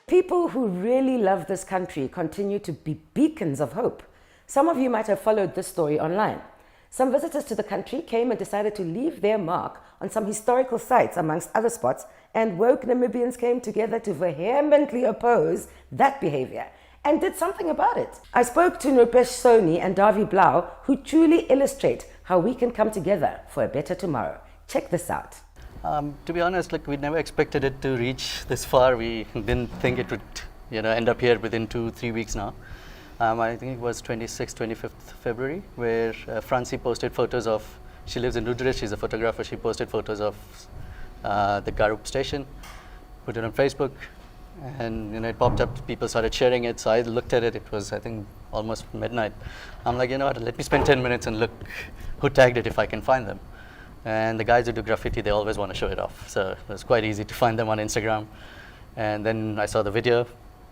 People who really love this country continue to be beacons of hope. Some of you might have followed this story online. Some visitors to the country came and decided to leave their mark on some historical sites, amongst other spots, and woke Namibians came together to vehemently oppose that behavior and did something about it. I spoke to Nupesh Soni and Davi Blau, who truly illustrate how we can come together for a better tomorrow. Check this out. To be honest, we never expected it to reach this far. We didn't think it would, end up here within 2-3 weeks now. I think it was 25th February, where Francie posted photos of, she lives in Rudre, she's a photographer, she posted photos of the Garup station, put it on Facebook, and it popped up, people started sharing it, so I looked at it, it was, I think, almost midnight. I'm like, you know what, let me spend 10 minutes and look who tagged it if I can find them. And the guys who do graffiti, they always want to show it off, so it was quite easy to find them on Instagram. And then I saw the video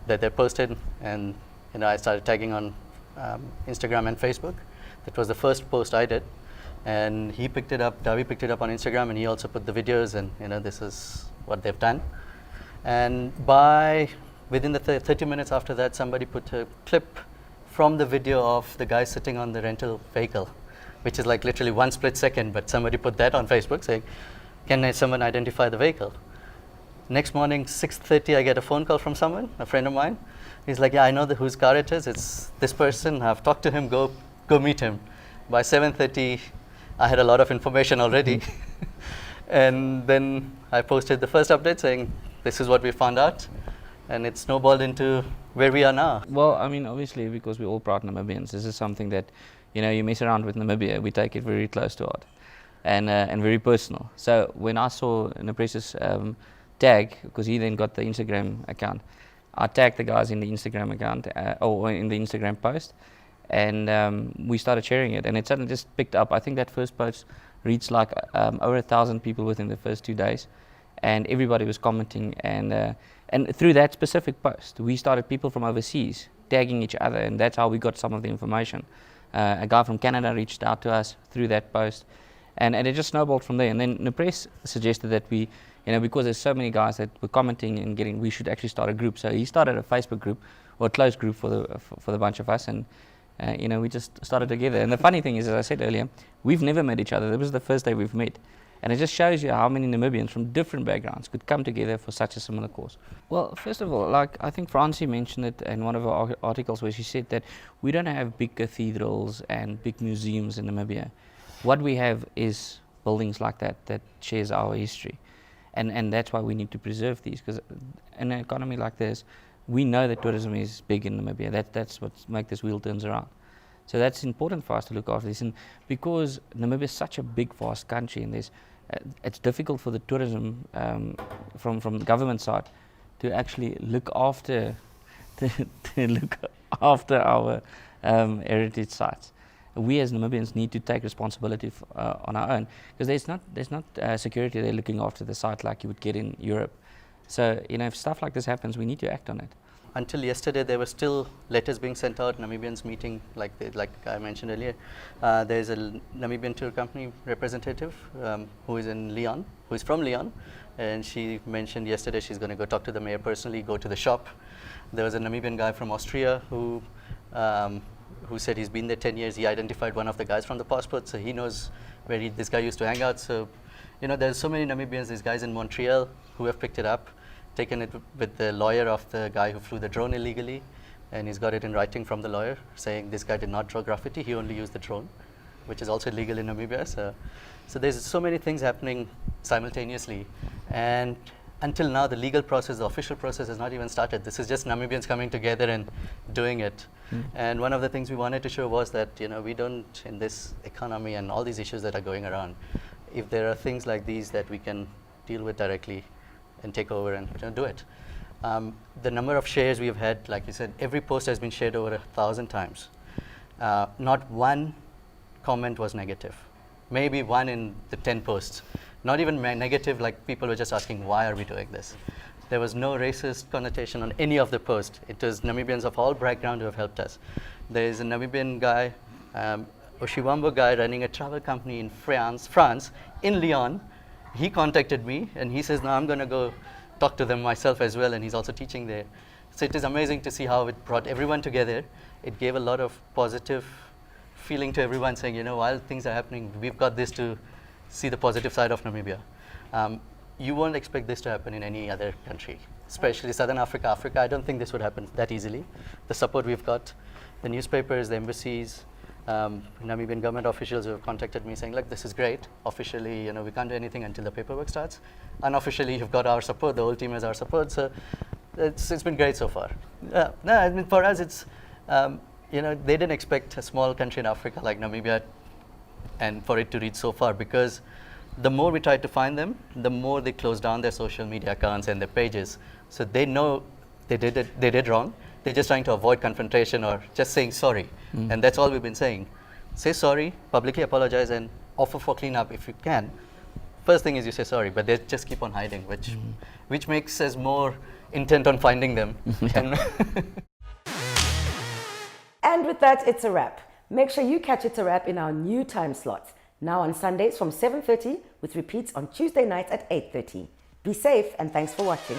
that they posted, and I started tagging on Instagram and Facebook. That was the first post I did, and he picked it up, Davi picked it up on Instagram, and he also put the videos, and this is what they've done. And within the 30 minutes after that, somebody put a clip from the video of the guy sitting on the rental vehicle, which is like literally 1 split second, but somebody put that on Facebook saying, can someone identify the vehicle? Next morning, 6:30, I get a phone call from someone, a friend of mine. He's like, yeah, I know whose car it is. It's this person. I've talked to him. Go meet him. By 7:30, I had a lot of information already. And then I posted the first update saying, this is what we found out. And it snowballed into where we are now. Well, I mean, obviously, because we're all proud Namibians, this is something that, you mess around with Namibia, we take it very close to heart and very personal. So when I saw Nupresh's tag, because he then got the Instagram account, I tagged the guys in the Instagram account or in the Instagram post, and we started sharing it, and it suddenly just picked up. I think that first post reached like over 1,000 people within the first 2 days, and everybody was commenting, and through that specific post, we started people from overseas tagging each other, and that's how we got some of the information. A guy from Canada reached out to us through that post, and it just snowballed from there. And then Nupesh suggested that we, because there's so many guys that were commenting and we should actually start a group. So he started a Facebook group, or a closed group for the bunch of us, and we just started together. And the funny thing is, as I said earlier, we've never met each other. That was the first day we've met. And it just shows you how many Namibians from different backgrounds could come together for such a similar cause. Well, first of all, I think Francie mentioned it in one of her articles where she said that we don't have big cathedrals and big museums in Namibia. What we have is buildings like that shares our history. And that's why we need to preserve these, because in an economy like this, we know that tourism is big in Namibia. That's what makes this wheel turns around. So that's important for us to look after this. And because Namibia is such a big, vast country, and it's difficult for the tourism from the government side to actually look after our heritage sites. We as Namibians need to take responsibility on our own, because there's not security there looking after the site like you would get in Europe. So if stuff like this happens, we need to act on it. Until yesterday, there were still letters being sent out, Namibians meeting, like I mentioned earlier. There's a Namibian tour company representative who is from Lyon, and she mentioned yesterday she's going to go talk to the mayor personally, go to the shop. There was a Namibian guy from Austria who said he's been there 10 years. He identified one of the guys from the passport, so he knows where this guy used to hang out. So, there's so many Namibians, these guys in Montreal who have picked it up, taken it with the lawyer of the guy who flew the drone illegally, and he's got it in writing from the lawyer saying this guy did not draw graffiti, he only used the drone, which is also illegal in Namibia. So there's so many things happening simultaneously, and until now the legal process, the official process has not even started. This is just Namibians coming together and doing it. And one of the things we wanted to show was that we don't, in this economy and all these issues that are going around, if there are things like these that we can deal with directly and take over and do it. The number of shares we have had, like you said, every post has been shared over 1,000 times. Not one comment was negative. Maybe one in the 10 posts. Not even negative, like people were just asking, why are we doing this? There was no racist connotation on any of the posts. It was Namibians of all backgrounds who have helped us. There is a Namibian guy, Oshiwambo guy running a travel company in France, in Lyon. He contacted me and he says, now I'm going to go talked to them myself as well, and he's also teaching there. So it is amazing to see how it brought everyone together. It gave a lot of positive feeling to everyone, saying, while things are happening, we've got this to see the positive side of Namibia. You won't expect this to happen in any other country, especially Southern Africa. Africa, I don't think this would happen that easily. The support we've got, the newspapers, the embassies, Namibian government officials who have contacted me saying, look, this is great. Officially, we can't do anything until the paperwork starts. Unofficially, you've got our support. The whole team has our support. So it's been great so far. No, I mean, for us, it's, they didn't expect a small country in Africa like Namibia and for it to reach so far, because the more we tried to find them, the more they closed down their social media accounts and their pages. So they know they did wrong. They're just trying to avoid confrontation or just saying sorry. And that's all we've been saying. Say sorry, publicly apologize, and offer for cleanup if you can. First thing is you say sorry, but they just keep on hiding, which makes us more intent on finding them. And with that, it's a wrap. Make sure you catch It's a Wrap in our new time slot, now on Sundays from 7:30, with repeats on Tuesday nights at 8:30. Be safe, and thanks for watching.